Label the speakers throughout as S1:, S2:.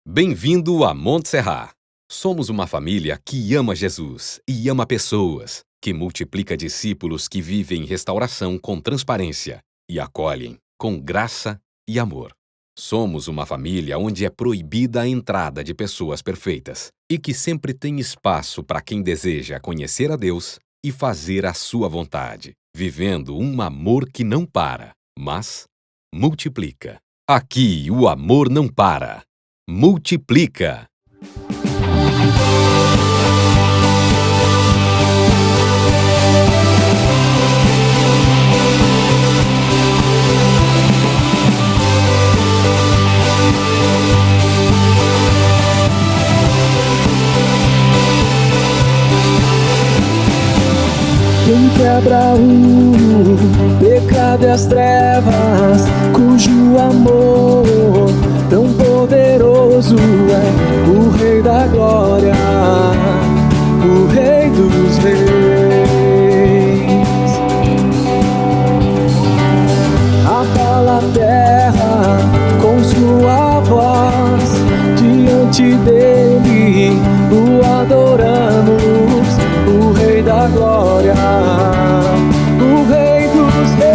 S1: Bem-vindo a Montserrat. Somos uma família que ama Jesus e ama pessoas, que multiplica discípulos que vivem restauração com transparência e acolhem com graça e amor. Somos uma família onde é proibida a entrada de pessoas perfeitas e que sempre tem espaço para quem deseja conhecer a Deus e fazer a sua vontade, vivendo um amor que não para, mas multiplica. Aqui o amor não para. Multiplica.
S2: Quem quebra o pecado e as trevas, cujo amor tão poderoso é o Rei da Glória, o Rei dos Reis. Abala a terra com sua voz, diante dele o adoramos, o Rei da Glória, o Rei dos Reis.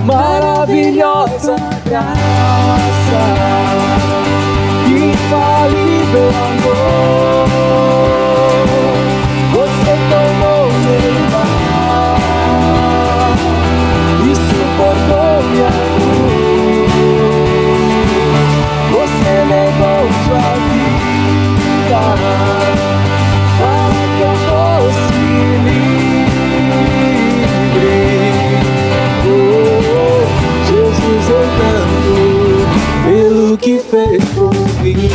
S2: Maravilhosa graça, infalível amor, você tomou meu lugar e suportou minha cruz. Você negou sua vida para que eu fosse livre. Oh, Jesus, eu canto pelo que fez por mim.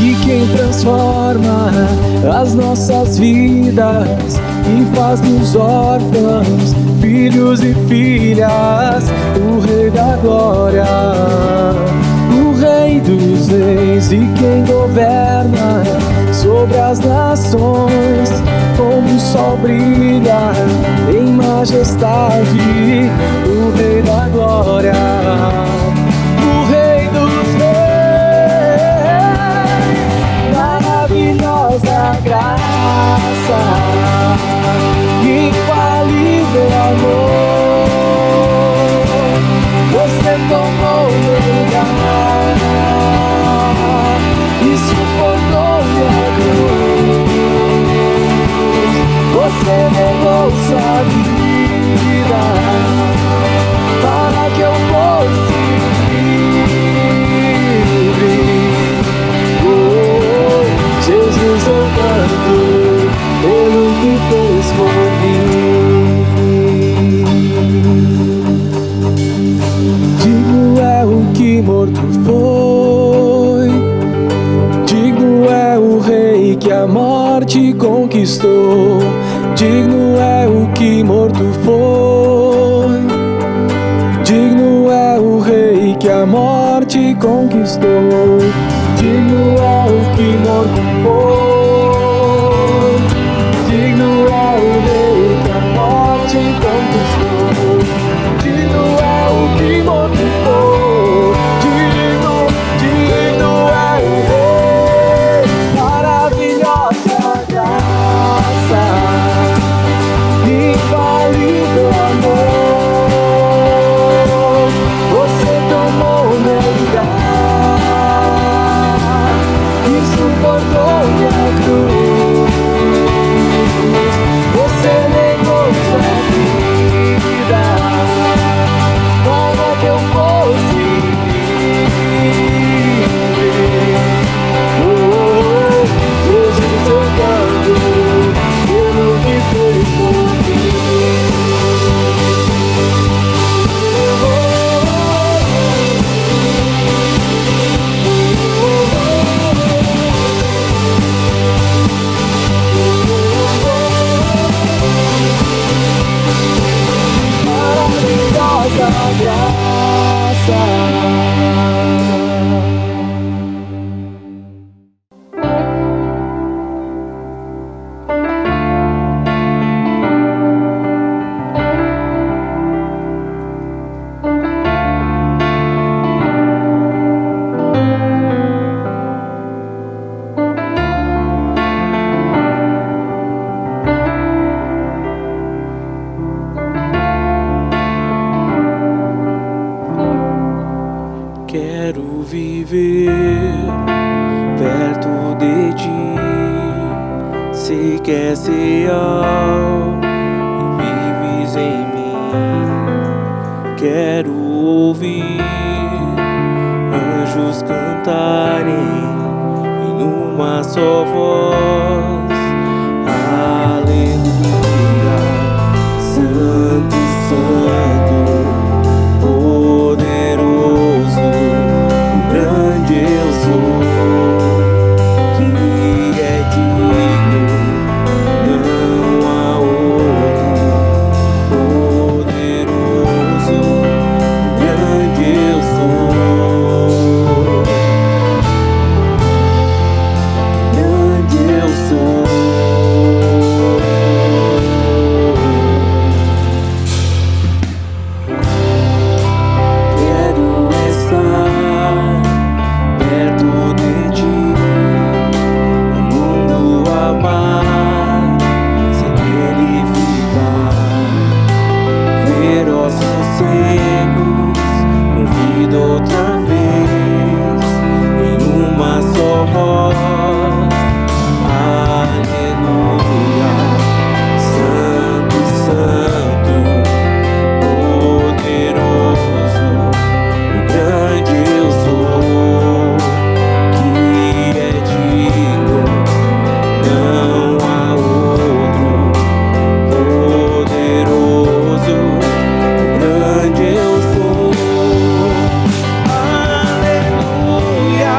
S2: E quem transforma as nossas vidas e faz-nos órfãos, filhos e filhas, o Rei da Glória, o Rei dos Reis. E quem governa sobre as nações, como o sol brilha em majestade, o Rei da Glória, o Rei dos Reis. Maravilhosa graça, infalível amor, você tomou meu lugar e suportou minha cruz. Você negou sua vida para que eu fosse livre. Oh, Jesus, eu canto pelo que fez por mim. Digno é o que morto foi, digno é o Rei que a morte conquistou. Digno é o que morto foi, digno é o Rei que a morte conquistou. Digno é o que morto foi, digno é o Rei que a morte conquistou. Digno é o que morto foi, digno é o Rei. Maravilhosa graça, infalível amor, você tomou meu lugar e suportou minha que és real e vives em mim. Quero ouvir anjos cantarem em uma só voz. Aleluia, Santo, Santo, poderoso, grande eu sou, que é digno, não há outro. Poderoso, grande eu sou, grande eu sou. Quero estar perto de ti, o mundo amar, sem ele ficar, ver ossos secos com vida outra vez, em uma só voz. Aleluia, Santo, Santo, poderoso, o grande eu sou, que é digno, não há outro. Poderoso, grande eu sou. Aleluia,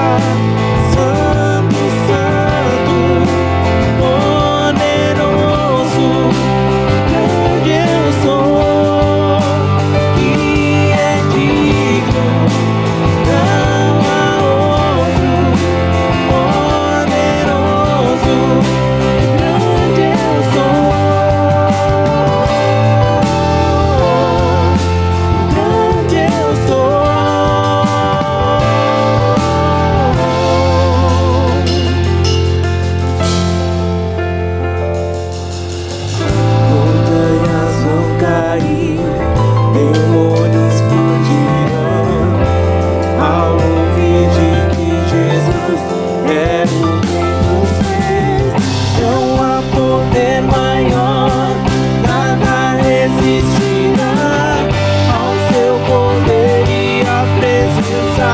S2: Santo, Santo, poderoso, grande eu sou, que é digno, não há outro. Poderoso, grande eu sou, grande eu sou. Montanhas vão cair, demônios fugirão, ao ouvir de que Jesus é o Rei dos Reis. Não há poder maior, nada resistirá ao seu poder e à presença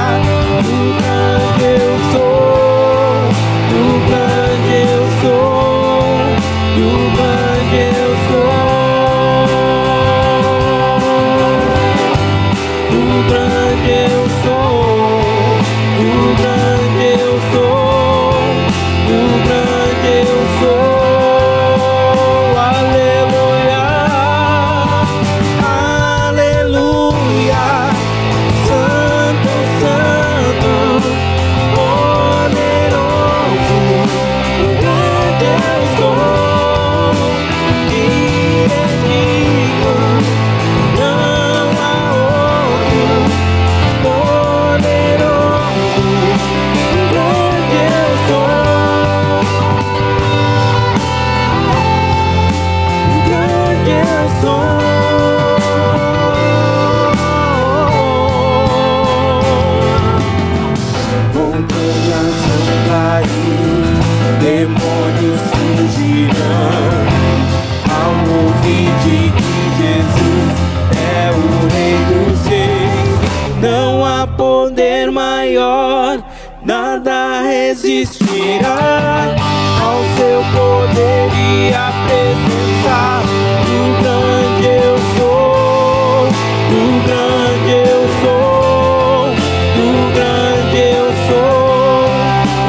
S2: do grande eu sou, do grande eu sou, do grande eu sou, do grande eu sou, do grande eu sou, do grande eu sou. Aleluia, aleluia, Santo, Santo, poderoso, grande eu sou, que é digno, não há outro. Poderoso, grande eu sou, grande eu sou. Montanhas vão cair, demônios fugirão, ao ouvir de que Jesus é o Rei dos Reis. Não há poder maior, nada resistirá ao seu poder e à presença do grande eu sou, do grande eu sou, do grande eu sou.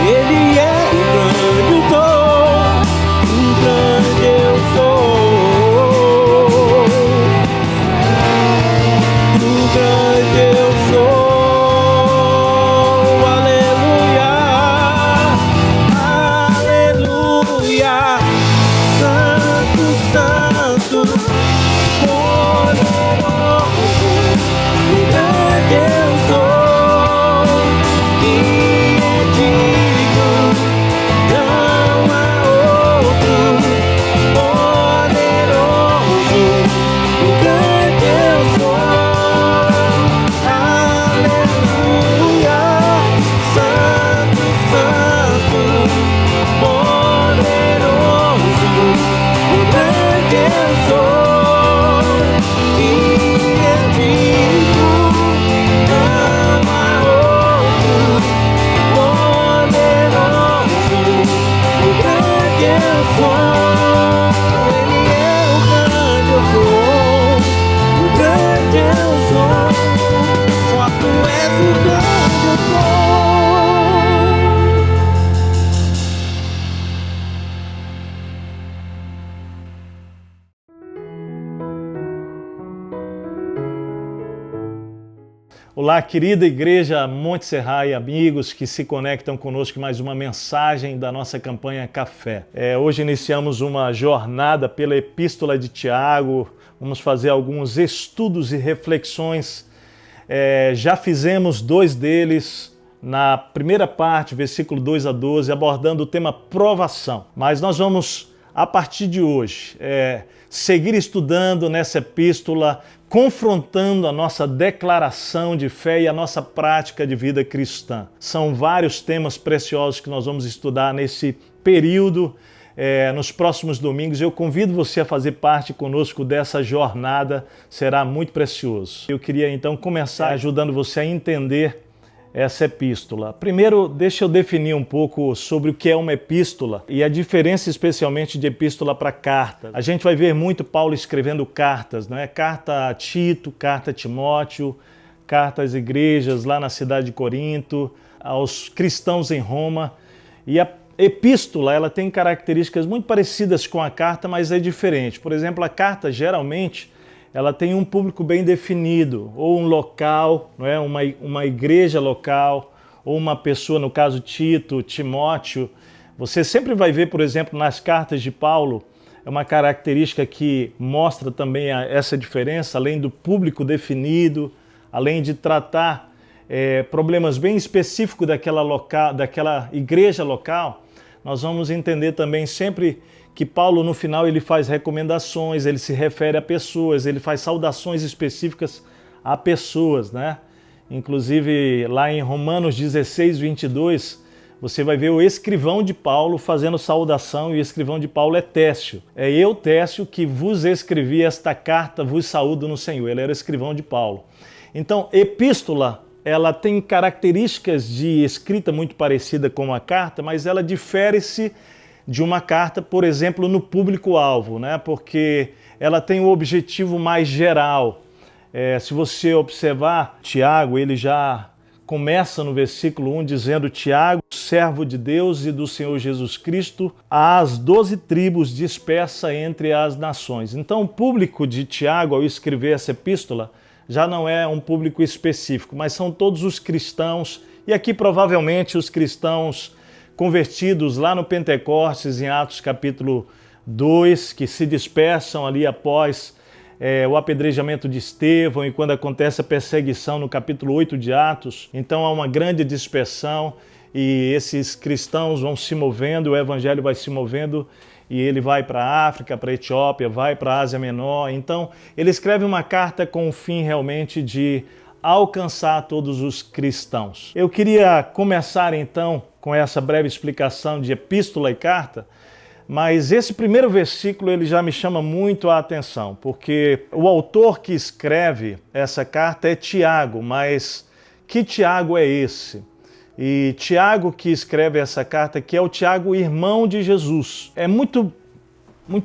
S2: Ele é o grande eu sou, do grande eu sou, do grande eu sou. Aleluia, aleluia,
S3: Olá, querida Igreja Monte Serra e amigos que se conectam conosco em mais uma mensagem da nossa campanha Café. Hoje iniciamos uma jornada pela Epístola de Tiago, vamos fazer alguns estudos e reflexões. Já fizemos 2 deles na primeira parte, versículo 2 a 12, abordando o tema provação. Mas nós vamos, a partir de hoje, seguir estudando nessa epístola, confrontando a nossa declaração de fé e a nossa prática de vida cristã. São vários temas preciosos que nós vamos estudar nesse período, nos próximos domingos. Eu convido você a fazer parte conosco dessa jornada, será muito precioso. Eu queria então começar ajudando você a entender essa epístola. Primeiro, deixa eu definir um pouco sobre o que é uma epístola e a diferença especialmente de epístola para carta. A gente vai ver muito Paulo escrevendo cartas, não é? Carta a Tito, carta a Timóteo, carta às igrejas lá na cidade de Corinto, aos cristãos em Roma. E a epístola, ela tem características muito parecidas com a carta, mas é diferente. Por exemplo, a carta geralmente ela tem um público bem definido, ou um local, não é? uma igreja local, ou uma pessoa, no caso Tito, Timóteo. Você sempre vai ver, por exemplo, nas cartas de Paulo, é uma característica que mostra também essa diferença, além do público definido, além de tratar problemas bem específicos daquela igreja local. Nós vamos entender também sempre que Paulo, no final, ele faz recomendações, ele se refere a pessoas, ele faz saudações específicas a pessoas, né? Inclusive, lá em Romanos 16, 22, você vai ver o escrivão de Paulo fazendo saudação, e o escrivão de Paulo é Técio. É eu, Técio, que vos escrevi esta carta, vos saúdo no Senhor. Ele era escrivão de Paulo. Então, epístola, ela tem características de escrita muito parecida com a carta, mas ela difere-se de uma carta, por exemplo, no público-alvo, né? Porque ela tem um objetivo mais geral. Se você observar, Tiago, ele já começa no versículo 1 dizendo: Tiago, servo de Deus e do Senhor Jesus Cristo, às 12 tribos dispersas entre as nações. Então, o público de Tiago, ao escrever essa epístola, já não é um público específico, mas são todos os cristãos, e aqui provavelmente os cristãos convertidos lá no Pentecostes, em Atos capítulo 2, que se dispersam ali após o apedrejamento de Estevão e quando acontece a perseguição no capítulo 8 de Atos. Então há uma grande dispersão e esses cristãos vão se movendo, o evangelho vai se movendo e ele vai para a África, para a Etiópia, vai para a Ásia Menor. Então ele escreve uma carta com o fim realmente de alcançar todos os cristãos. Eu queria começar então com essa breve explicação de epístola e carta, mas esse primeiro versículo ele já me chama muito a atenção, porque o autor que escreve essa carta é Tiago, mas que Tiago é esse? E Tiago que escreve essa carta, que é o Tiago, irmão de Jesus. É muito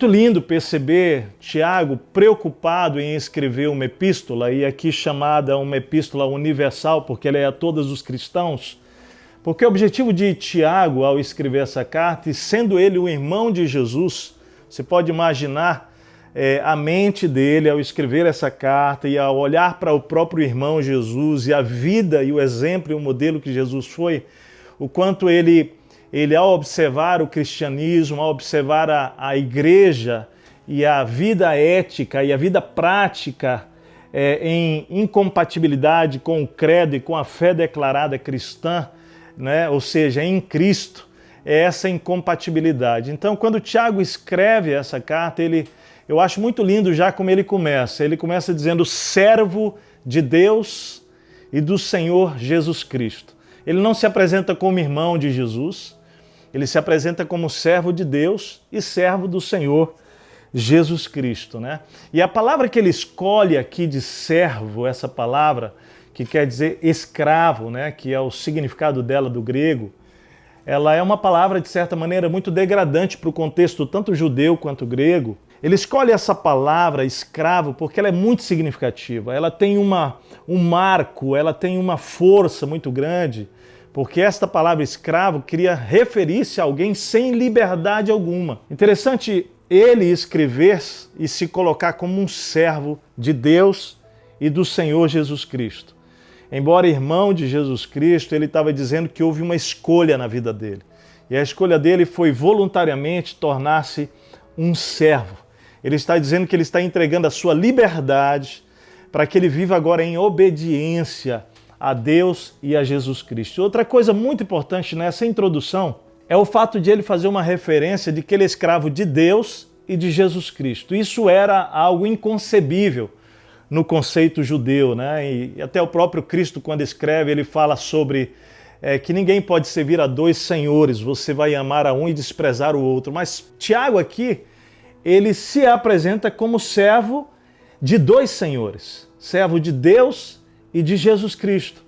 S3: lindo perceber Tiago preocupado em escrever uma epístola, e aqui chamada uma epístola universal, porque ela é a todos os cristãos. Porque o objetivo de Tiago, ao escrever essa carta, e sendo ele o irmão de Jesus, você pode imaginar a mente dele ao escrever essa carta e ao olhar para o próprio irmão Jesus e a vida e o exemplo e o modelo que Jesus foi, o quanto ele ao observar o cristianismo, ao observar a igreja e a vida ética e a vida prática em incompatibilidade com o credo e com a fé declarada cristã, né? Ou seja, em Cristo, é essa incompatibilidade. Então, quando Tiago escreve essa carta, eu acho muito lindo já como ele começa. Ele começa dizendo servo de Deus e do Senhor Jesus Cristo. Ele não se apresenta como irmão de Jesus, ele se apresenta como servo de Deus e servo do Senhor Jesus Cristo, né? E a palavra que ele escolhe aqui de servo, essa palavra que quer dizer escravo, né? Que é o significado dela do grego, ela é uma palavra, de certa maneira, muito degradante para o contexto tanto judeu quanto grego. Ele escolhe essa palavra, escravo, porque ela é muito significativa. Ela tem um marco, ela tem uma força muito grande, porque esta palavra escravo queria referir-se a alguém sem liberdade alguma. Interessante ele escrever e se colocar como um servo de Deus e do Senhor Jesus Cristo. Embora irmão de Jesus Cristo, ele estava dizendo que houve uma escolha na vida dele. E a escolha dele foi voluntariamente tornar-se um servo. Ele está dizendo que ele está entregando a sua liberdade para que ele viva agora em obediência a Deus e a Jesus Cristo. Outra coisa muito importante nessa introdução é o fato de ele fazer uma referência de que ele é escravo de Deus e de Jesus Cristo. Isso era algo inconcebível no conceito judeu, né? E até o próprio Cristo, quando escreve, ele fala sobre que ninguém pode servir a dois senhores, você vai amar a um e desprezar o outro. Mas Tiago aqui, ele se apresenta como servo de dois senhores, servo de Deus e de Jesus Cristo.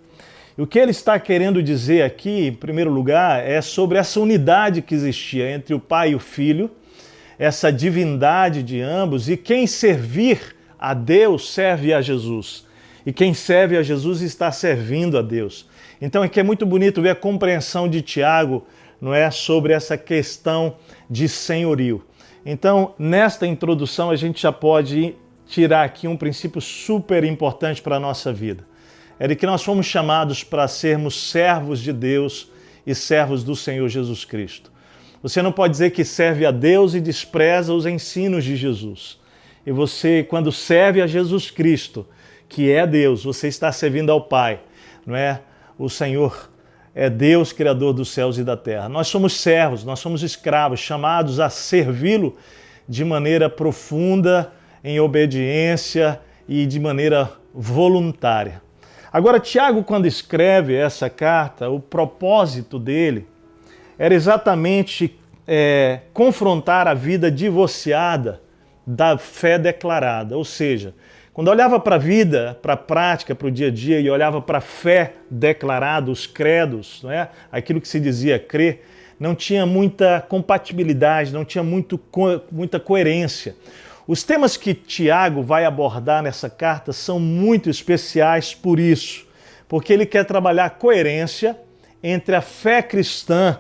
S3: E o que ele está querendo dizer aqui, em primeiro lugar, é sobre essa unidade que existia entre o Pai e o Filho, essa divindade de ambos, e quem servir a Deus serve a Jesus. E quem serve a Jesus está servindo a Deus. Então aqui é muito bonito ver a compreensão de Tiago, não é, sobre essa questão de senhorio. Então, nesta introdução, a gente já pode tirar aqui um princípio super importante para a nossa vida. É de que nós fomos chamados para sermos servos de Deus e servos do Senhor Jesus Cristo. Você não pode dizer que serve a Deus e despreza os ensinos de Jesus. E você, quando serve a Jesus Cristo, que é Deus, você está servindo ao Pai, não é? O Senhor é Deus, Criador dos céus e da terra. Nós somos servos, nós somos escravos, chamados a servi-lo de maneira profunda, em obediência e de maneira voluntária. Agora, Tiago, quando escreve essa carta, o propósito dele era exatamente confrontar a vida divorciada da fé declarada. Ou seja, quando olhava para a vida, para a prática, para o dia a dia e olhava para a fé declarada, os credos, não é? Aquilo que se dizia crer, não tinha muita compatibilidade, não tinha muita coerência. Os temas que Tiago vai abordar nessa carta são muito especiais por isso, porque ele quer trabalhar a coerência entre a fé cristã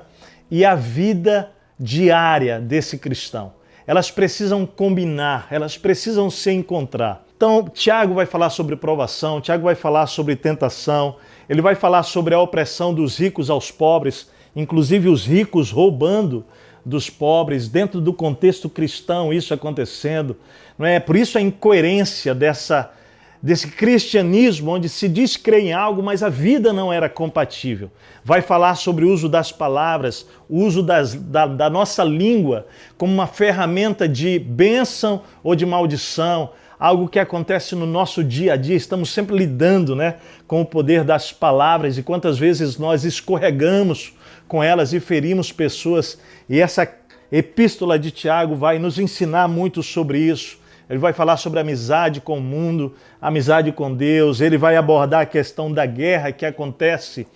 S3: e a vida diária desse cristão. Elas precisam combinar, elas precisam se encontrar. Então, Tiago vai falar sobre provação, Tiago vai falar sobre tentação, ele vai falar sobre a opressão dos ricos aos pobres, inclusive os ricos roubando dos pobres, dentro do contexto cristão, isso acontecendo. Não é? Por isso a incoerência desse cristianismo, onde se diz crer em algo, mas a vida não era compatível. Vai falar sobre o uso das palavras, o uso da nossa língua como uma ferramenta de bênção ou de maldição, algo que acontece no nosso dia a dia. Estamos sempre lidando, né, com o poder das palavras e quantas vezes nós escorregamos com elas e ferimos pessoas. E essa epístola de Tiago vai nos ensinar muito sobre isso. Ele vai falar sobre amizade com o mundo, amizade com Deus. Ele vai abordar a questão da guerra que acontece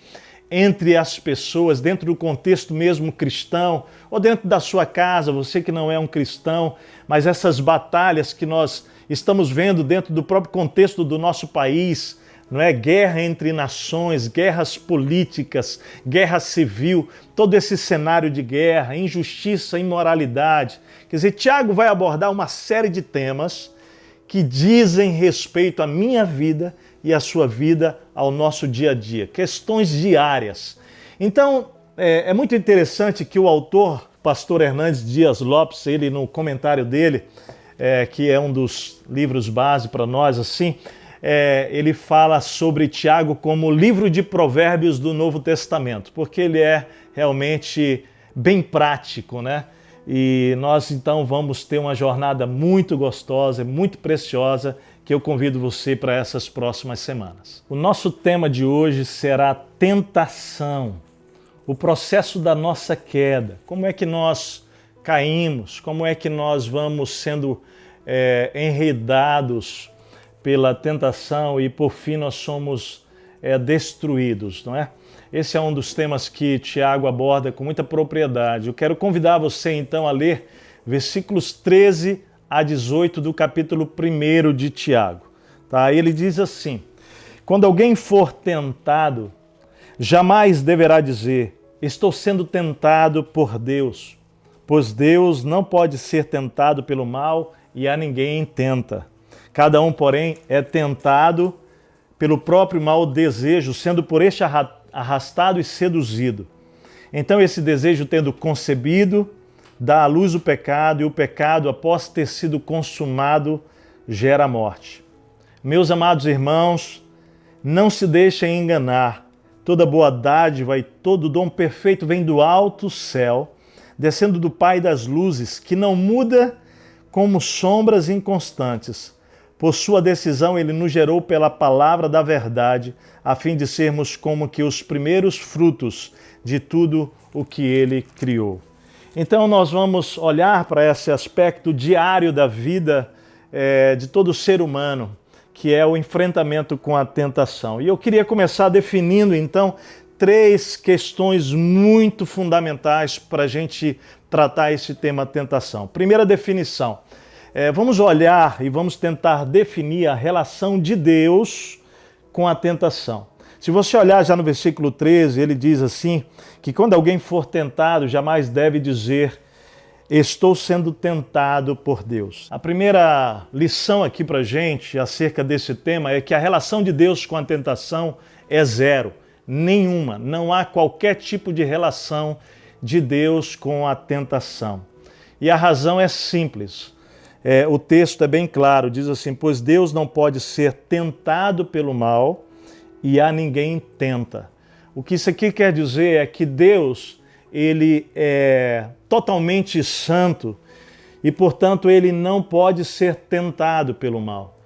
S3: entre as pessoas, dentro do contexto mesmo cristão, ou dentro da sua casa, você que não é um cristão, mas essas batalhas que nós estamos vendo dentro do próprio contexto do nosso país, não é? Guerra entre nações, guerras políticas, guerra civil, todo esse cenário de guerra, injustiça, imoralidade. Quer dizer, Tiago vai abordar uma série de temas que dizem respeito à minha vida e à sua vida, ao nosso dia a dia, questões diárias. Então, é muito interessante que o autor, pastor Hernandes Dias Lopes, ele no comentário dele, que é um dos livros base para nós, assim, ele fala sobre Tiago como livro de provérbios do Novo Testamento, porque ele é realmente bem prático, né? E nós então vamos ter uma jornada muito gostosa, muito preciosa, que eu convido você para essas próximas semanas. O nosso tema de hoje será tentação, o processo da nossa queda, como é que nós caímos, como é que nós vamos sendo enredados pela tentação e por fim nós somos destruídos, não é? Esse é um dos temas que Tiago aborda com muita propriedade. Eu quero convidar você então a ler versículos 13 a 18 do capítulo 1 de Tiago. Tá? Ele diz assim: quando alguém for tentado, jamais deverá dizer, estou sendo tentado por Deus, pois Deus não pode ser tentado pelo mal e a ninguém tenta. Cada um, porém, é tentado pelo próprio mau desejo, sendo por este arrastado e seduzido. Então esse desejo, tendo concebido, dá à luz o pecado, e o pecado, após ter sido consumado, gera a morte. Meus amados irmãos, não se deixem enganar. Toda boa dádiva e todo dom perfeito vem do alto céu, descendo do Pai das luzes, que não muda como sombras inconstantes. Por sua decisão, ele nos gerou pela palavra da verdade, a fim de sermos como que os primeiros frutos de tudo o que ele criou. Então nós vamos olhar para esse aspecto diário da vida de todo ser humano, que é o enfrentamento com a tentação. E eu queria começar definindo, então, 3 questões muito fundamentais para a gente tratar esse tema tentação. Primeira definição. Vamos olhar e vamos tentar definir a relação de Deus com a tentação. Se você olhar já no versículo 13, ele diz assim, que quando alguém for tentado, jamais deve dizer, estou sendo tentado por Deus. A primeira lição aqui para a gente acerca desse tema é que a relação de Deus com a tentação é zero, nenhuma. Não há qualquer tipo de relação de Deus com a tentação. E a razão é simples. O texto é bem claro, diz assim, pois Deus não pode ser tentado pelo mal e a ninguém tenta. O que isso aqui quer dizer é que Deus, ele é totalmente santo e, portanto, ele não pode ser tentado pelo mal.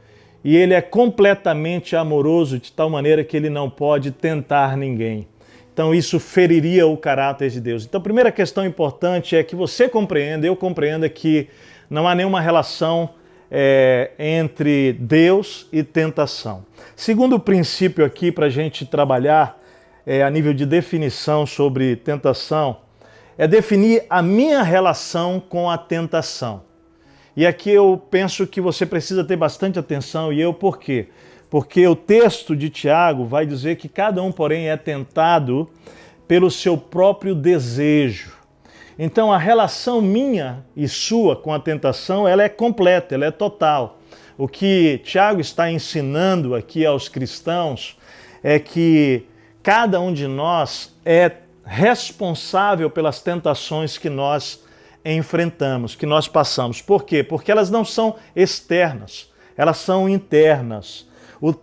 S3: E ele é completamente amoroso de tal maneira que ele não pode tentar ninguém. Então isso feriria o caráter de Deus. Então a primeira questão importante é que você compreenda, eu compreenda que não há nenhuma relação entre Deus e tentação. Segundo princípio aqui para a gente trabalhar a nível de definição sobre tentação, é definir a minha relação com a tentação. E aqui eu penso que você precisa ter bastante atenção, e eu por quê? Porque o texto de Tiago vai dizer que cada um, porém, é tentado pelo seu próprio desejo. Então a relação minha e sua com a tentação, ela é completa, ela é total. O que Tiago está ensinando aqui aos cristãos é que cada um de nós é responsável pelas tentações que nós enfrentamos, que nós passamos. Por quê? Porque elas não são externas, elas são internas.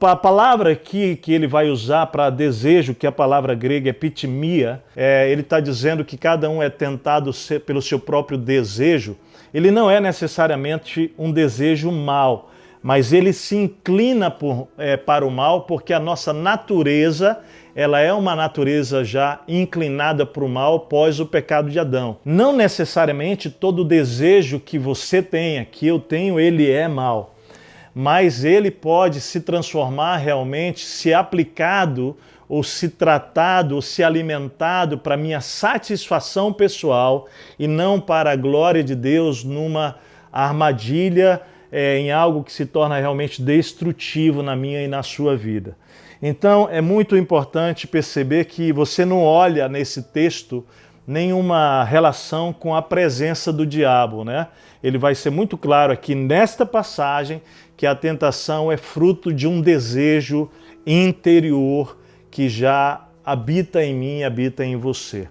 S3: A palavra aqui que ele vai usar para desejo, que a palavra grega é pitimia, ele está dizendo que cada um é tentado pelo seu próprio desejo. Ele não é necessariamente um desejo mau, mas ele se inclina para o mal porque a nossa natureza, ela é uma natureza já inclinada para o mal após o pecado de Adão. Não necessariamente todo desejo que você tenha, que eu tenho, ele é mau. Mas ele pode se transformar realmente, se aplicado, ou se tratado, ou se alimentado para minha satisfação pessoal e não para a glória de Deus numa armadilha, em algo que se torna realmente destrutivo na minha e na sua vida. Então é muito importante perceber que você não olha nesse texto nenhuma relação com a presença do diabo, né? Ele vai ser muito claro aqui nesta passagem que a tentação é fruto de um desejo interior que já habita em mim e habita em você.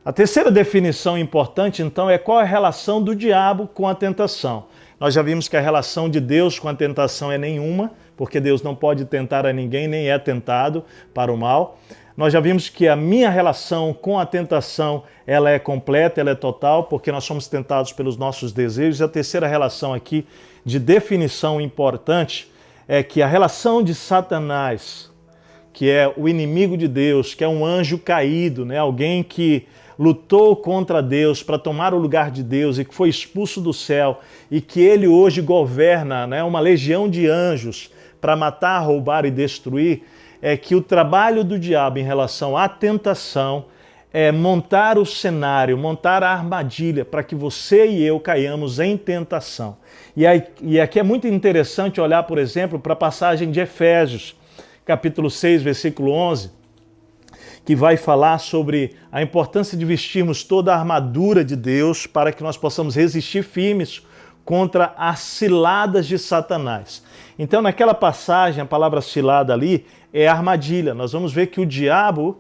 S3: A terceira definição importante, então, é qual é a relação do diabo com a tentação. Nós já vimos que a relação de Deus com a tentação é nenhuma, porque Deus não pode tentar a ninguém, nem é tentado para o mal. Nós já vimos que a minha relação com a tentação, ela é completa, ela é total, porque nós somos tentados pelos nossos desejos. E a terceira relação aqui, de definição importante, é que a relação de Satanás, que é o inimigo de Deus, que é um anjo caído, né? Alguém que lutou contra Deus para tomar o lugar de Deus e que foi expulso do céu, e que ele hoje governa, né, uma legião de anjos para matar, roubar e destruir, é que o trabalho do diabo em relação à tentação é montar o cenário, montar a armadilha para que você e eu caiamos em tentação. E aqui é muito interessante olhar, por exemplo, para a passagem de Efésios, capítulo 6, versículo 11, que vai falar sobre a importância de vestirmos toda a armadura de Deus para que nós possamos resistir firmes contra as ciladas de Satanás. Então, naquela passagem, a palavra cilada ali é armadilha. Nós vamos ver que o diabo,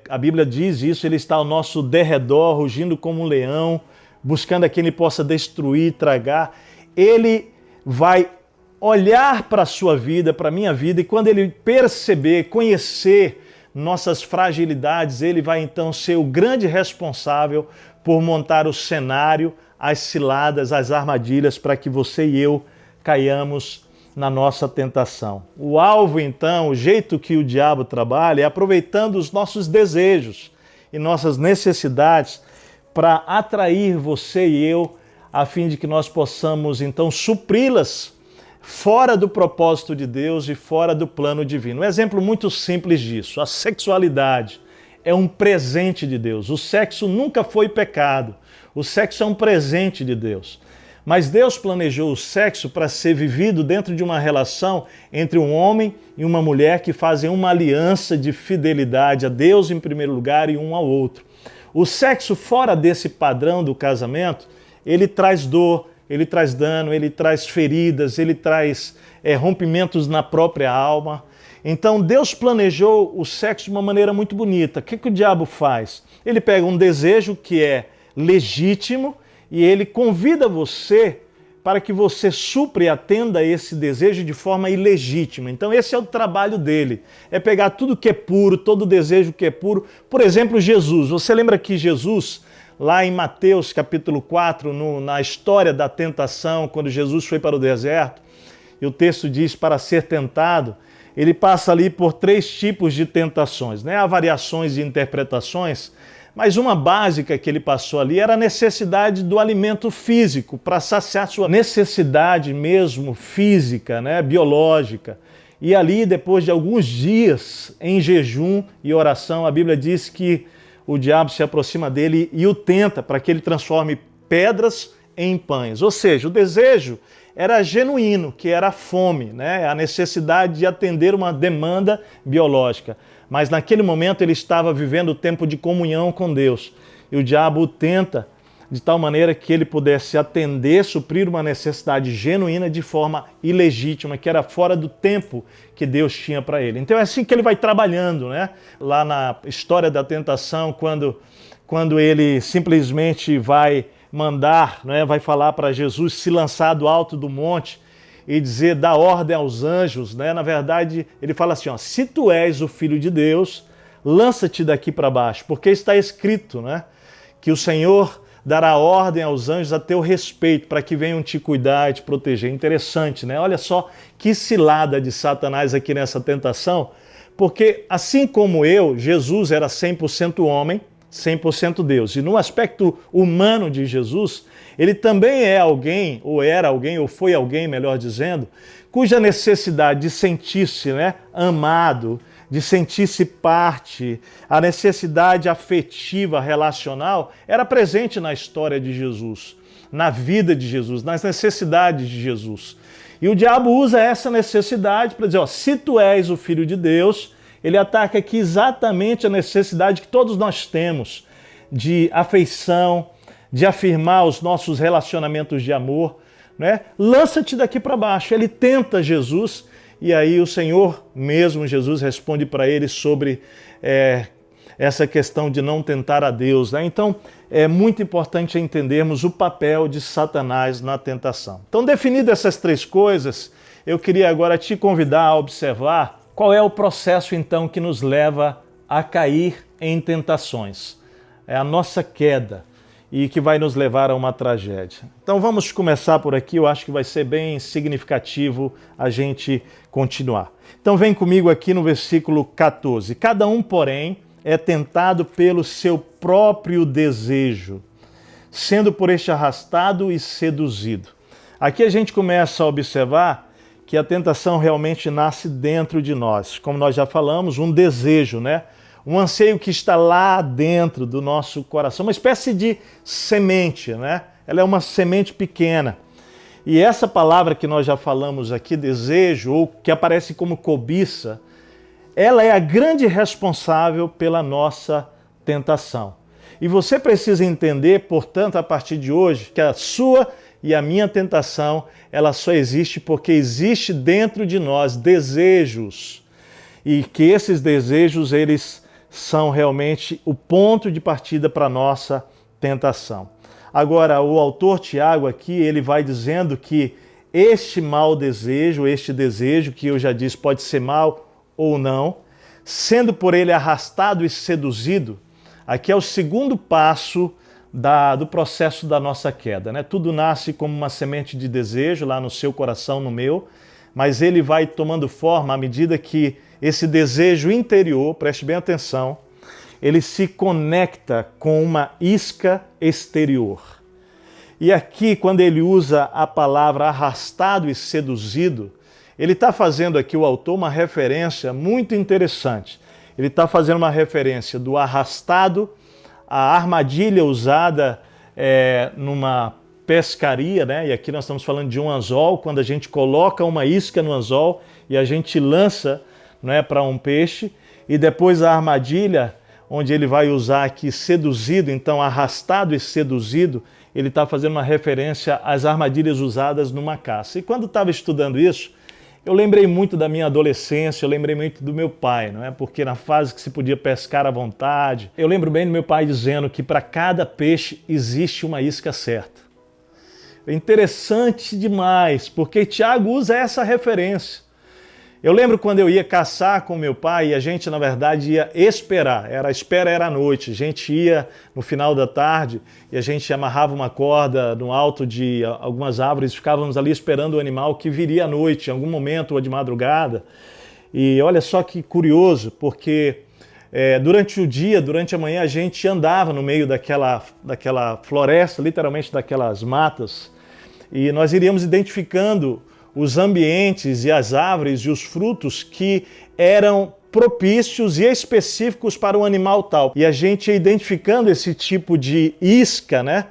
S3: a Bíblia diz isso, ele está ao nosso derredor, rugindo como um leão, buscando a quem ele possa destruir, tragar. Ele vai olhar para a sua vida, para a minha vida, e quando ele perceber, conhecer nossas fragilidades, ele vai então ser o grande responsável por montar o cenário, as ciladas, as armadilhas, para que você e eu caiamos na nossa tentação. O alvo, então, o jeito que o diabo trabalha é aproveitando os nossos desejos e nossas necessidades para atrair você e eu, a fim de que nós possamos, então, supri-las fora do propósito de Deus e fora do plano divino. Um exemplo muito simples disso: a sexualidade é um presente de Deus. O sexo nunca foi pecado. O sexo é um presente de Deus. Mas Deus planejou o sexo para ser vivido dentro de uma relação entre um homem e uma mulher que fazem uma aliança de fidelidade a Deus em primeiro lugar e um ao outro. O sexo fora desse padrão do casamento, ele traz dor, ele traz dano, ele traz feridas, ele traz rompimentos na própria alma. Então Deus planejou o sexo de uma maneira muito bonita. O que o diabo faz? Ele pega um desejo que é legítimo e ele convida você para que você supra e atenda a esse desejo de forma ilegítima. Então esse é o trabalho dele, é pegar tudo que é puro, todo desejo que é puro. Por exemplo, Jesus. Você lembra que Jesus, lá em Mateus capítulo 4, na história da tentação, quando Jesus foi para o deserto, e o texto diz para ser tentado, ele passa ali por 3 tipos de tentações, né? Há variações e interpretações, mas uma básica que ele passou ali era a necessidade do alimento físico, para saciar sua necessidade mesmo física, né? Biológica. E ali, depois de alguns dias em jejum e oração, a Bíblia diz que o diabo se aproxima dele e o tenta para que ele transforme pedras em pães. Ou seja, o desejo era genuíno, que era a fome, né? A necessidade de atender uma demanda biológica. Mas naquele momento ele estava vivendo o tempo de comunhão com Deus. E o diabo o tenta de tal maneira que ele pudesse atender, suprir uma necessidade genuína de forma ilegítima, que era fora do tempo que Deus tinha para ele. Então é assim que ele vai trabalhando, né? Lá na história da tentação, quando ele simplesmente vai mandar, né? Vai falar para Jesus se lançar do alto do monte e dizer, dá ordem aos anjos, né? Na verdade, ele fala assim, ó, se tu és o Filho de Deus, lança-te daqui para baixo, porque está escrito, né? Que o Senhor dará ordem aos anjos a teu respeito, para que venham te cuidar e te proteger. Interessante, né? Olha só que cilada de Satanás aqui nessa tentação, porque assim como eu, Jesus era 100% homem, 100% Deus. E no aspecto humano de Jesus, ele também é alguém, ou era alguém, ou foi alguém, melhor dizendo, cuja necessidade de sentir-se, né, amado, de sentir-se parte, a necessidade afetiva, relacional, era presente na história de Jesus, na vida de Jesus, nas necessidades de Jesus. E o diabo usa essa necessidade para dizer, ó, se tu és o Filho de Deus, ele ataca aqui exatamente a necessidade que todos nós temos de afeição, de afirmar os nossos relacionamentos de amor, né? Lança-te daqui para baixo. Ele tenta Jesus e aí o Senhor mesmo, Jesus, responde para ele sobre essa questão de não tentar a Deus, né? Então é muito importante entendermos o papel de Satanás na tentação. Então, definidas essas 3 coisas, eu queria agora te convidar a observar qual é o processo, então, que nos leva a cair em tentações. É a nossa queda e que vai nos levar a uma tragédia. Então vamos começar por aqui, eu acho que vai ser bem significativo a gente continuar. Então vem comigo aqui no versículo 14. Cada um, porém, é tentado pelo seu próprio desejo, sendo por este arrastado e seduzido. Aqui a gente começa a observar que a tentação realmente nasce dentro de nós. Como nós já falamos, um desejo, né? Um anseio que está lá dentro do nosso coração, uma espécie de semente, né? Ela é uma semente pequena. E essa palavra que nós já falamos aqui, desejo, ou que aparece como cobiça, ela é a grande responsável pela nossa tentação. E você precisa entender, portanto, a partir de hoje, que a sua e a minha tentação, ela só existe porque existe dentro de nós desejos, e que esses desejos, eles são realmente o ponto de partida para a nossa tentação. Agora, o autor Tiago aqui, ele vai dizendo que este mau desejo, este desejo que eu já disse pode ser mau ou não, sendo por ele arrastado e seduzido, aqui é o segundo passo do processo da nossa queda, né? Tudo nasce como uma semente de desejo lá no seu coração, no meu, mas ele vai tomando forma à medida que esse desejo interior, preste bem atenção, ele se conecta com uma isca exterior. E aqui, quando ele usa a palavra arrastado e seduzido, ele está fazendo aqui, o autor, uma referência muito interessante. Ele está fazendo uma referência do arrastado, a armadilha usada numa pescaria, né? E aqui nós estamos falando de um anzol, quando a gente coloca uma isca no anzol e a gente lança, né, para um peixe, e depois a armadilha, onde ele vai usar aqui seduzido, então arrastado e seduzido, ele está fazendo uma referência às armadilhas usadas numa caça. E quando estava estudando isso, eu lembrei muito da minha adolescência, eu lembrei muito do meu pai, não é? Porque na fase que se podia pescar à vontade, eu lembro bem do meu pai dizendo que para cada peixe existe uma isca certa. É interessante demais, porque Tiago usa essa referência. Eu lembro quando eu ia caçar com meu pai e a gente, na verdade, ia esperar. A espera era à noite. A gente ia no final da tarde e a gente amarrava uma corda no alto de algumas árvores, ficávamos ali esperando o animal que viria à noite, em algum momento ou de madrugada. E olha só que curioso, porque durante o dia, durante a manhã, a gente andava no meio daquela floresta, literalmente daquelas matas, e nós iríamos identificando os ambientes e as árvores e os frutos que eram propícios e específicos para um animal tal. E a gente ia identificando esse tipo de isca, né?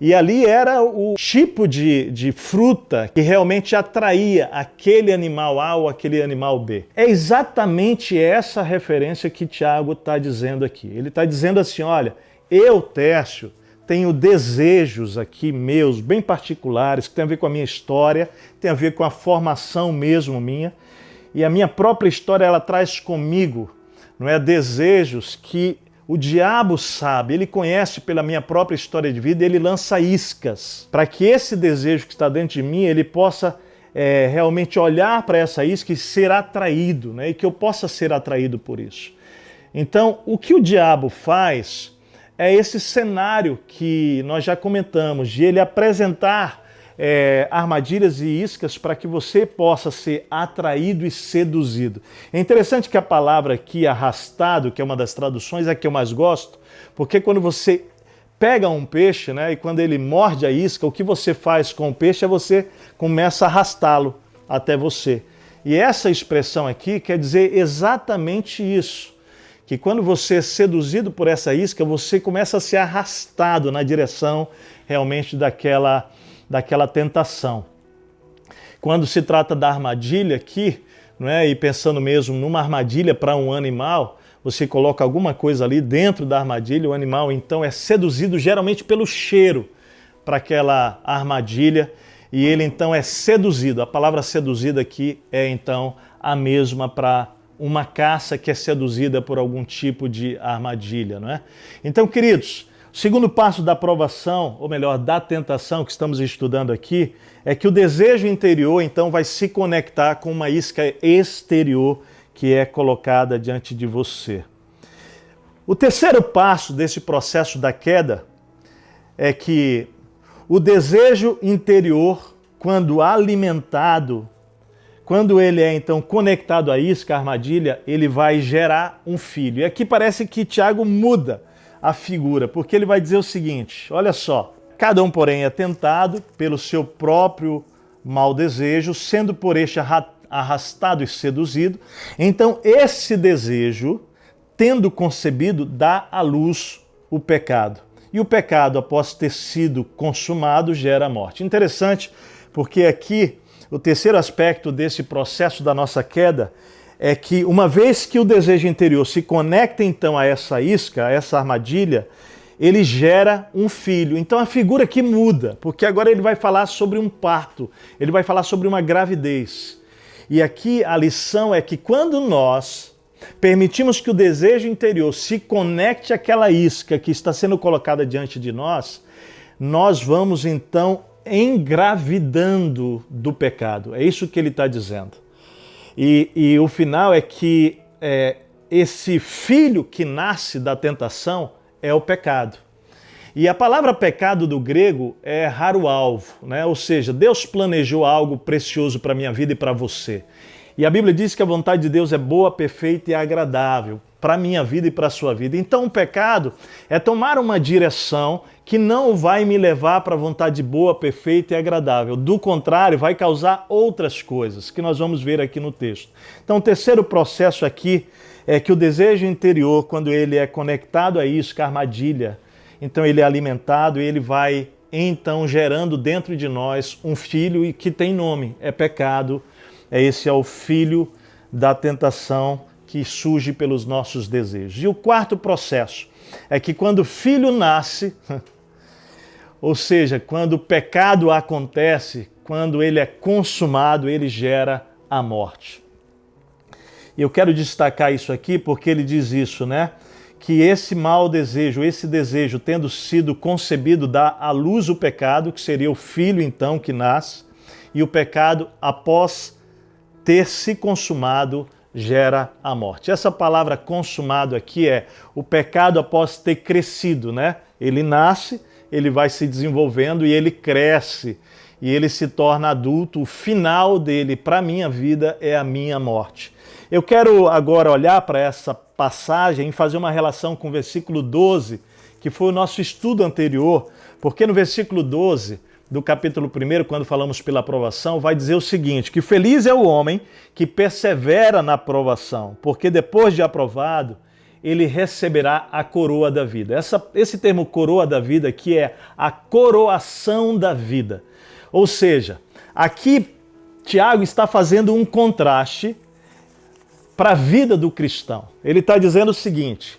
S3: E ali era o tipo de fruta que realmente atraía aquele animal A ou aquele animal B. É exatamente essa referência que Tiago está dizendo aqui. Ele está dizendo assim, olha, eu, Tércio, tenho desejos aqui meus, bem particulares, que tem a ver com a minha história, tem a ver com a formação mesmo minha, e a minha própria história, ela traz comigo, não é, desejos que o diabo sabe, ele conhece pela minha própria história de vida, ele lança iscas, para que esse desejo que está dentro de mim, ele possa realmente olhar para essa isca e ser atraído, né, e que eu possa ser atraído por isso. Então, o que o diabo faz é esse cenário que nós já comentamos, de ele apresentar armadilhas e iscas para que você possa ser atraído e seduzido. É interessante que a palavra aqui, arrastado, que é uma das traduções, é a que eu mais gosto, porque quando você pega um peixe, né, e quando ele morde a isca, o que você faz com o peixe é você começa a arrastá-lo até você. E essa expressão aqui quer dizer exatamente isso. Que quando você é seduzido por essa isca, você começa a ser arrastado na direção realmente daquela tentação. Quando se trata da armadilha aqui, não é? E pensando mesmo numa armadilha para um animal, você coloca alguma coisa ali dentro da armadilha, o animal então é seduzido geralmente pelo cheiro para aquela armadilha e ele então é seduzido. A palavra seduzida aqui é então a mesma para uma caça que é seduzida por algum tipo de armadilha, não é? Então, queridos, o segundo passo da provação, ou melhor, da tentação que estamos estudando aqui, é que o desejo interior, então, vai se conectar com uma isca exterior que é colocada diante de você. O terceiro passo desse processo da queda é que o desejo interior, quando alimentado, quando ele é então conectado à isca, à armadilha, ele vai gerar um filho. E aqui parece que Tiago muda a figura, porque ele vai dizer o seguinte, olha só, cada um, porém, é tentado pelo seu próprio mau desejo, sendo por este arrastado e seduzido. Então, esse desejo, tendo concebido, dá à luz o pecado. E o pecado, após ter sido consumado, gera a morte. Interessante, porque aqui o terceiro aspecto desse processo da nossa queda é que, uma vez que o desejo interior se conecta então a essa isca, a essa armadilha, ele gera um filho. Então a figura aqui muda, porque agora ele vai falar sobre um parto, ele vai falar sobre uma gravidez. E aqui a lição é que quando nós permitimos que o desejo interior se conecte àquela isca que está sendo colocada diante de nós, nós vamos então engravidando do pecado. É isso que ele está dizendo. E o final é que esse filho que nasce da tentação é o pecado. E a palavra pecado do grego é raro alvo, né? Ou seja, Deus planejou algo precioso para a minha vida e para você. E a Bíblia diz que a vontade de Deus é boa, perfeita e agradável para a minha vida e para a sua vida. Então o pecado é tomar uma direção que não vai me levar para a vontade boa, perfeita e agradável. Do contrário, vai causar outras coisas, que nós vamos ver aqui no texto. Então o terceiro processo aqui é que o desejo interior, quando ele é conectado a isso, com a armadilha, então ele é alimentado e ele vai então gerando dentro de nós um filho que tem nome, é pecado. Esse é o filho da tentação que surge pelos nossos desejos. E o quarto processo é que quando o filho nasce, ou seja, quando o pecado acontece, quando ele é consumado, ele gera a morte. E eu quero destacar isso aqui porque ele diz isso, né? Que esse mau desejo, esse desejo tendo sido concebido, dá à luz o pecado, que seria o filho então que nasce, e o pecado, após ter se consumado, gera a morte. Essa palavra consumado aqui é o pecado após ter crescido, né? Ele nasce, ele vai se desenvolvendo e ele cresce, e ele se torna adulto. O final dele para a minha vida é a minha morte. Eu quero agora olhar para essa passagem e fazer uma relação com o versículo 12, que foi o nosso estudo anterior, porque no versículo 12 do capítulo 1, quando falamos pela aprovação, vai dizer o seguinte, que feliz é o homem que persevera na aprovação, porque depois de aprovado, ele receberá a coroa da vida. Esse termo coroa da vida aqui é a coroação da vida. Ou seja, aqui Tiago está fazendo um contraste para a vida do cristão. Ele está dizendo o seguinte,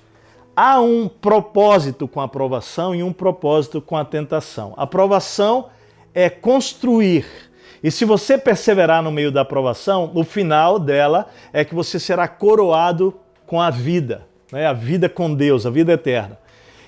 S3: há um propósito com a aprovação e um propósito com a tentação. A aprovação é construir. E se você perseverar no meio da aprovação, o final dela é que você será coroado com a vida, né? A vida com Deus, a vida eterna.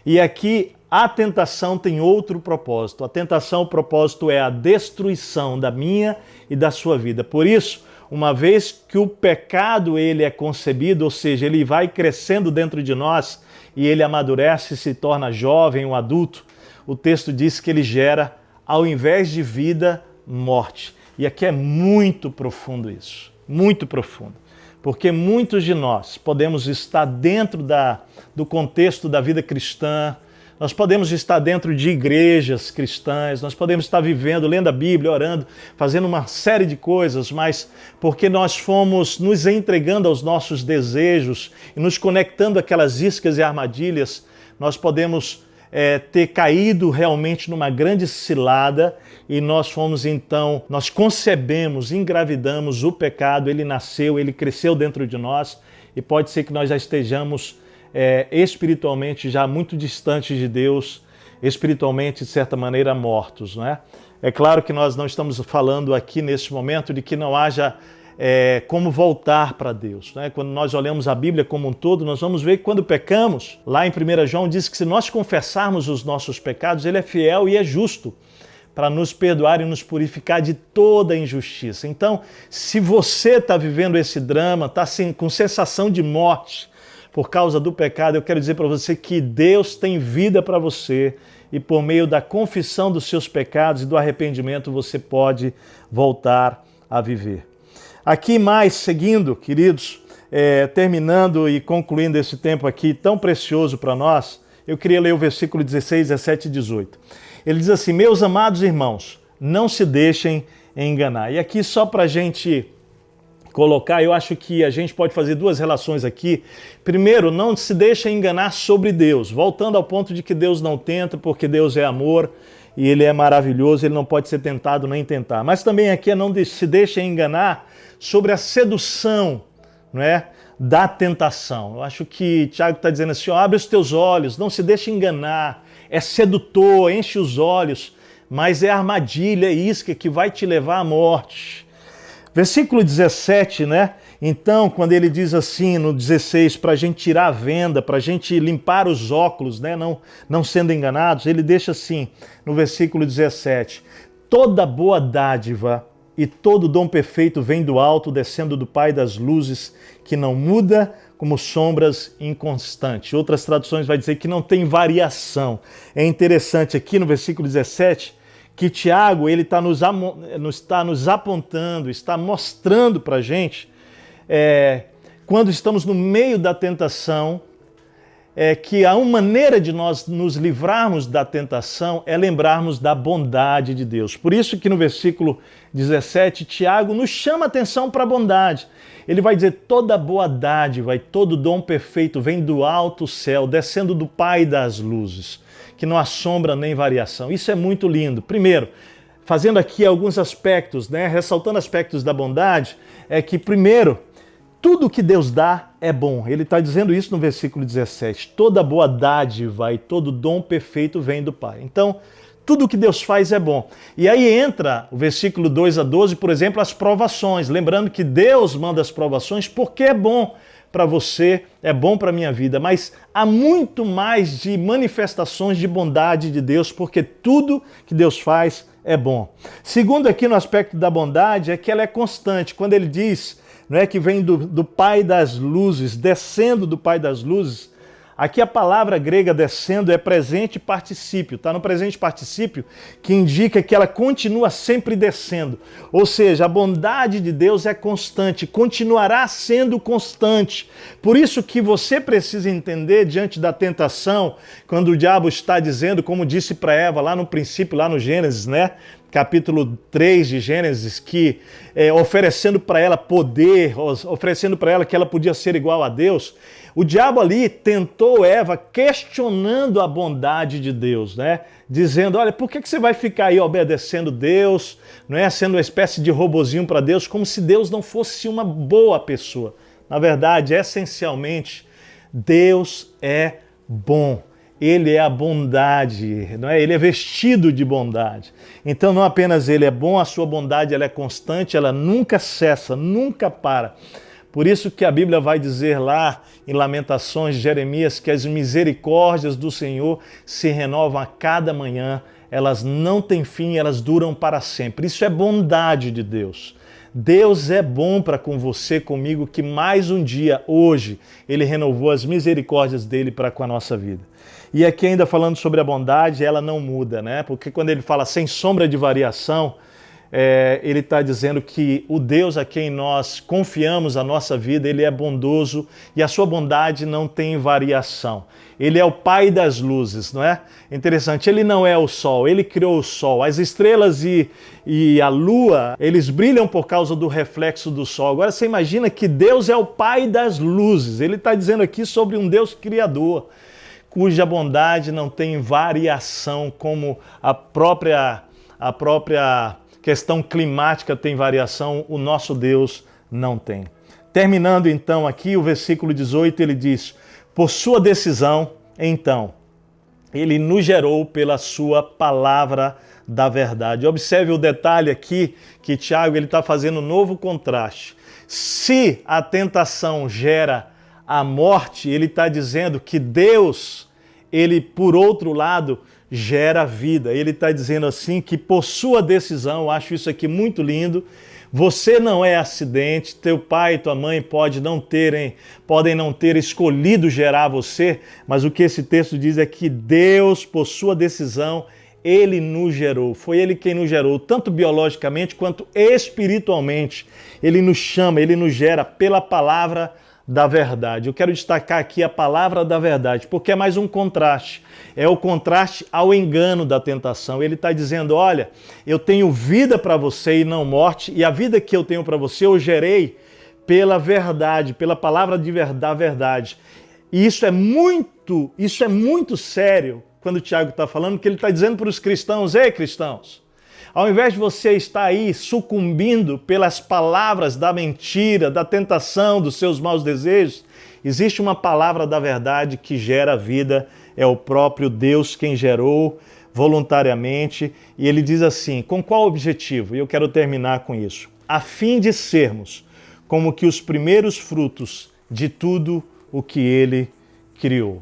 S3: E aqui a tentação tem outro propósito. A tentação, o propósito é a destruição da minha e da sua vida. Por isso, uma vez que o pecado ele é concebido, ou seja, ele vai crescendo dentro de nós e ele amadurece e se torna jovem, um adulto, o texto diz que ele gera, ao invés de vida, morte. E aqui é muito profundo isso, muito profundo. Porque muitos de nós podemos estar dentro do contexto da vida cristã, nós podemos estar dentro de igrejas cristãs, nós podemos estar vivendo, lendo a Bíblia, orando, fazendo uma série de coisas, mas porque nós fomos nos entregando aos nossos desejos e nos conectando àquelas iscas e armadilhas, nós podemos ter caído realmente numa grande cilada e nós fomos então, nós concebemos, engravidamos o pecado, ele nasceu, ele cresceu dentro de nós e pode ser que nós já estejamos espiritualmente já muito distantes de Deus, espiritualmente de certa maneira mortos, não é? É claro que nós não estamos falando aqui nesse momento de que não haja como voltar para Deus, né? Quando nós olhamos a Bíblia como um todo, nós vamos ver que quando pecamos, lá em 1 João diz que se nós confessarmos os nossos pecados, ele é fiel e é justo para nos perdoar e nos purificar de toda injustiça. Então, se você está vivendo esse drama, está assim, com sensação de morte por causa do pecado, eu quero dizer para você que Deus tem vida para você e por meio da confissão dos seus pecados e do arrependimento você pode voltar a viver. Aqui mais, seguindo, queridos, terminando e concluindo esse tempo aqui tão precioso para nós, eu queria ler o versículo 16, 17 e 18. Ele diz assim, meus amados irmãos, não se deixem enganar. E aqui só para a gente colocar, eu acho que a gente pode fazer duas relações aqui. Primeiro, não se deixem enganar sobre Deus, voltando ao ponto de que Deus não tenta, porque Deus é amor e Ele é maravilhoso, Ele não pode ser tentado nem tentar. Mas também aqui é não se deixem enganar sobre a sedução, não é? da tentação. Eu acho que Tiago está dizendo assim, ó, abre os teus olhos, não se deixe enganar, é sedutor, enche os olhos, mas é armadilha, é isca que vai te levar à morte. Versículo 17, né? Então, quando ele diz assim, no 16, para a gente tirar a venda, para a gente limpar os óculos, né? Não sendo enganados, ele deixa assim, no versículo 17, toda boa dádiva e todo dom perfeito vem do alto, descendo do Pai das luzes, que não muda como sombras inconstantes. Outras traduções vai dizer que não tem variação. É interessante aqui no versículo 17, que Tiago ele está nos apontando, está mostrando para a gente, quando estamos no meio da tentação, que a maneira de nós nos livrarmos da tentação é lembrarmos da bondade de Deus. Por isso que no versículo 17, Tiago nos chama a atenção para a bondade. Ele vai dizer, toda boa dádiva e todo dom perfeito vem do alto céu, descendo do Pai das luzes, que não há sombra nem variação. Isso é muito lindo. Primeiro, fazendo aqui alguns aspectos, né, ressaltando aspectos da bondade, é que primeiro, tudo que Deus dá é bom. Ele está dizendo isso no versículo 17. Toda boa dádiva e todo dom perfeito vem do Pai. Então, tudo que Deus faz é bom. E aí entra o versículo 2 a 12, por exemplo, as provações. Lembrando que Deus manda as provações porque é bom para você, é bom para a minha vida. Mas há muito mais de manifestações de bondade de Deus, porque tudo que Deus faz é bom. Segundo aqui no aspecto da bondade, é que ela é constante. Quando ele diz, não é, que vem do Pai das luzes, descendo do Pai das luzes, aqui a palavra grega descendo é presente particípio, está no presente particípio, que indica que ela continua sempre descendo. Ou seja, a bondade de Deus é constante, continuará sendo constante. Por isso que você precisa entender diante da tentação, quando o diabo está dizendo, como disse para Eva lá no princípio, lá no Gênesis, né? Capítulo 3 de Gênesis, que oferecendo para ela poder, oferecendo para ela que ela podia ser igual a Deus, o diabo ali tentou Eva questionando a bondade de Deus, né? Dizendo, olha, por que você vai ficar aí obedecendo Deus, não é? Sendo uma espécie de robozinho para Deus, como se Deus não fosse uma boa pessoa. Na verdade, essencialmente, Deus é bom. Ele é a bondade, não é? Ele é vestido de bondade. Então não apenas ele é bom, a sua bondade ela é constante, ela nunca cessa, nunca para. Por isso que a Bíblia vai dizer lá em Lamentações de Jeremias que as misericórdias do Senhor se renovam a cada manhã, elas não têm fim, elas duram para sempre. Isso é bondade de Deus. Deus é bom para com você, comigo, que mais um dia, hoje, Ele renovou as misericórdias dele para com a nossa vida. E aqui ainda falando sobre a bondade, ela não muda, né? Porque quando ele fala sem sombra de variação, ele está dizendo que o Deus a quem nós confiamos a nossa vida, ele é bondoso e a sua bondade não tem variação. Ele é o Pai das luzes, não é? Interessante, ele não é o sol, ele criou o sol. As estrelas e a lua, eles brilham por causa do reflexo do sol. Agora você imagina que Deus é o Pai das luzes. Ele está dizendo aqui sobre um Deus criador, cuja bondade não tem variação, como a própria questão climática tem variação, o nosso Deus não tem. Terminando então aqui o versículo 18, ele diz, por sua decisão, então, ele nos gerou pela sua palavra da verdade. Observe o detalhe aqui, que Tiago está fazendo um novo contraste. Se a tentação gera a morte, ele está dizendo que Deus, ele, por outro lado, gera vida. Ele está dizendo assim que por sua decisão, eu acho isso aqui muito lindo, você não é acidente, teu pai e tua mãe podem não ter escolhido gerar você, mas o que esse texto diz é que Deus, por sua decisão, ele nos gerou. Foi ele quem nos gerou, tanto biologicamente quanto espiritualmente. Ele nos chama, ele nos gera pela palavra da verdade. Eu quero destacar aqui a palavra da verdade, porque é mais um contraste. É o contraste ao engano da tentação. Ele está dizendo, olha, eu tenho vida para você e não morte, e a vida que eu tenho para você eu gerei pela verdade, pela palavra da verdade. E isso é muito sério quando o Tiago está falando, que ele está dizendo para os cristãos, ei cristãos, Ao invés de você estar aí sucumbindo pelas palavras da mentira, da tentação, dos seus maus desejos, existe uma palavra da verdade que gera vida, é o próprio Deus quem gerou voluntariamente. E ele diz assim, com qual objetivo? E eu quero terminar com isso. A fim de sermos como que os primeiros frutos de tudo o que ele criou.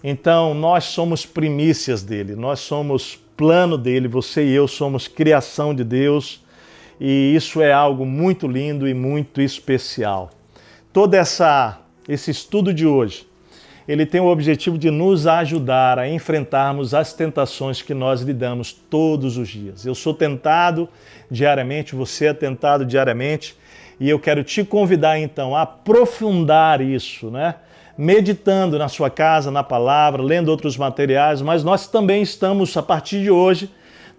S3: Então, nós somos primícias dele, nós somos plano dele, você e eu somos criação de Deus, e isso é algo muito lindo e muito especial. Todo esse estudo de hoje, ele tem o objetivo de nos ajudar a enfrentarmos as tentações que nós lidamos todos os dias. Eu sou tentado diariamente, você é tentado diariamente, e eu quero te convidar então a aprofundar isso, né? Meditando na sua casa, na palavra, lendo outros materiais, mas nós também estamos, a partir de hoje,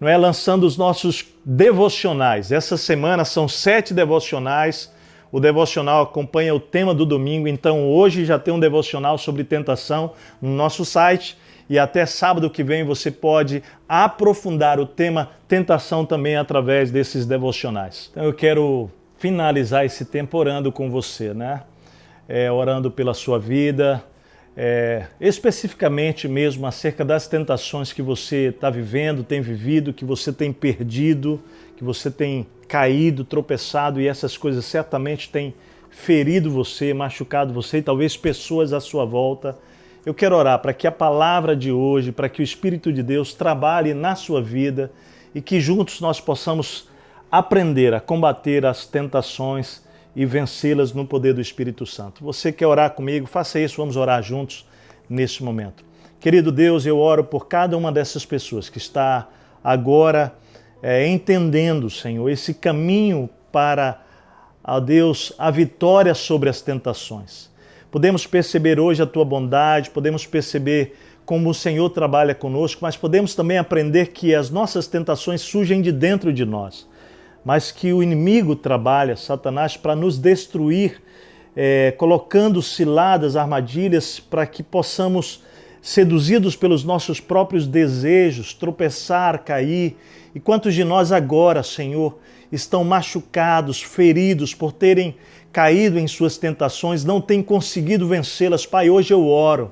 S3: não é, lançando os nossos devocionais. Essa semana são 7 devocionais. O devocional acompanha o tema do domingo, então hoje já tem um devocional sobre tentação no nosso site e até sábado que vem você pode aprofundar o tema tentação também através desses devocionais. Então eu quero finalizar esse tempo orando com você, né? Orando pela sua vida, especificamente mesmo acerca das tentações que você está vivendo, tem vivido, que você tem perdido, que você tem caído, tropeçado, e essas coisas certamente têm ferido você, machucado você e talvez pessoas à sua volta. Eu quero orar para que a palavra de hoje, para que o Espírito de Deus trabalhe na sua vida e que juntos nós possamos aprender a combater as tentações e vencê-las no poder do Espírito Santo. Você quer orar comigo? Faça isso, vamos orar juntos nesse momento. Querido Deus, eu oro por cada uma dessas pessoas que está agora entendendo, Senhor, esse caminho para, ó Deus, a vitória sobre as tentações. Podemos perceber hoje a Tua bondade, podemos perceber como o Senhor trabalha conosco, mas podemos também aprender que as nossas tentações surgem de dentro de nós, mas que o inimigo trabalha, Satanás, para nos destruir, colocando ciladas, armadilhas, para que possamos, seduzidos pelos nossos próprios desejos, tropeçar, cair. E quantos de nós agora, Senhor, estão machucados, feridos por terem caído em suas tentações, não têm conseguido vencê-las? Pai, hoje eu oro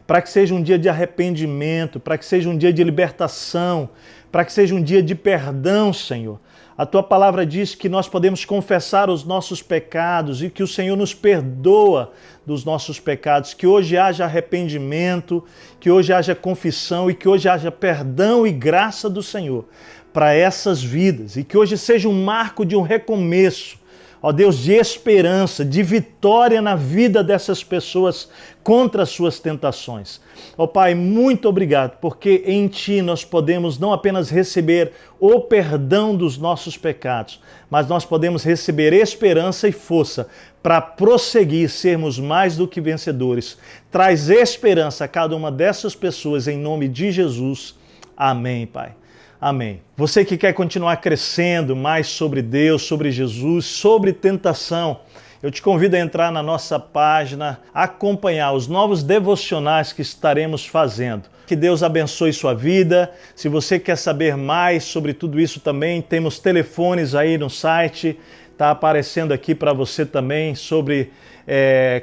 S3: para que seja um dia de arrependimento, para que seja um dia de libertação, para que seja um dia de perdão, Senhor. A Tua palavra diz que nós podemos confessar os nossos pecados e que o Senhor nos perdoa dos nossos pecados, que hoje haja arrependimento, que hoje haja confissão e que hoje haja perdão e graça do Senhor para essas vidas e que hoje seja um marco de um recomeço, ó Deus, de esperança, de vitória na vida dessas pessoas contra as suas tentações. Ó Pai, muito obrigado, porque em Ti nós podemos não apenas receber o perdão dos nossos pecados, mas nós podemos receber esperança e força para prosseguir, sermos mais do que vencedores. Traz esperança a cada uma dessas pessoas, em nome de Jesus. Amém, Pai. Amém. Você que quer continuar crescendo mais sobre Deus, sobre Jesus, sobre tentação, eu te convido a entrar na nossa página, acompanhar os novos devocionais que estaremos fazendo. Que Deus abençoe sua vida. Se você quer saber mais sobre tudo isso também, temos telefones aí no site, está aparecendo aqui para você também sobre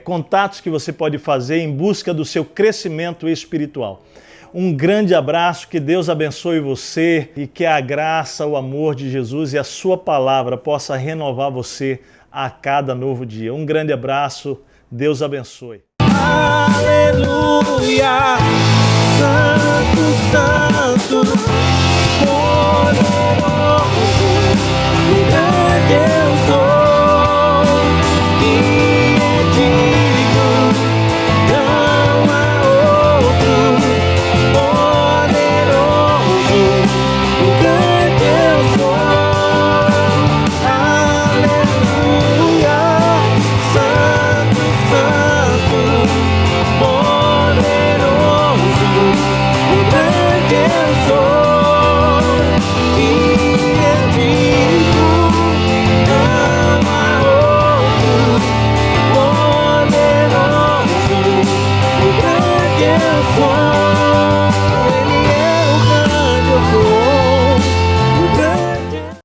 S3: contatos que você pode fazer em busca do seu crescimento espiritual. Um grande abraço, que Deus abençoe você e que a graça, o amor de Jesus e a sua palavra possa renovar você a cada novo dia. Um grande abraço, Deus abençoe.
S2: Aleluia, Santo, Santo, poderoso.